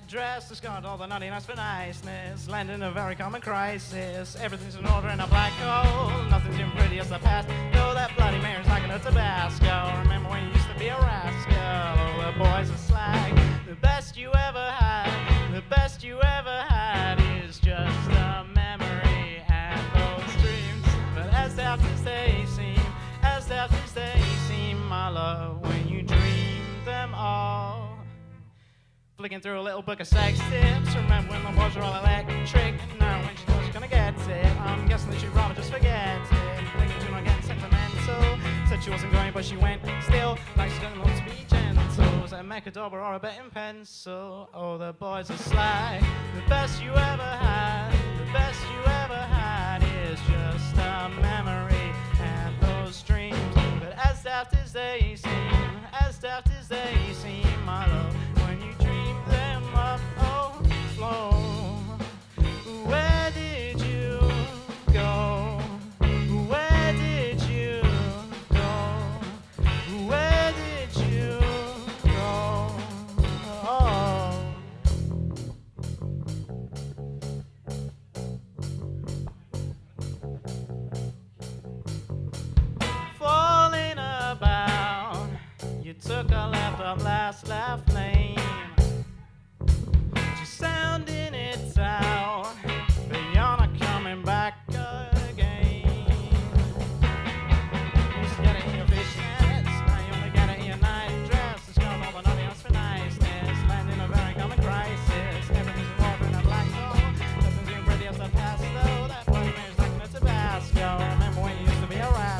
dress has got all the naughtiness for niceness. Land in a very common crisis. Everything's in order in a black hole. Nothing's even pretty as the past. Though that bloody mayor's knocking a Tabasco. Remember when you used to be a rascal? Oh, the boys are slag. The best you ever had, the best you ever had is just a memory and those dreams. But as daft as they seem, as daft as they seem, my love, when you dream them all. Flicking through a little book of sex tips. Remember when the boys were all electric? Now when she knows she's gonna get it, I'm guessing that she'd rather just forget it. Thinking to not getting sentimental. Said she wasn't going, but she went still. Like she didn't want to be gentle. Was it a Mechadobber or a betting pencil? Oh, the boys are slag. The best you ever had, the best you ever had is just a memory and those dreams. But as daft as they seem, as daft as they seem, my love, when you dream them up, oh, flow. Where did you go? Where did you go? Where did you go? Oh. Falling about, you took a left up last left lane. Just sounding it out, but you're not coming back again. You used to get it in your fishnets, now you only get it in your nightdress. It's got all the naughtiness for niceness. Land in a very common crisis. Everything's in order in a black hole. Nothing's even pretty as the past though. That bloody mayor's like a Tabasco. Remember when you used to be a rascal?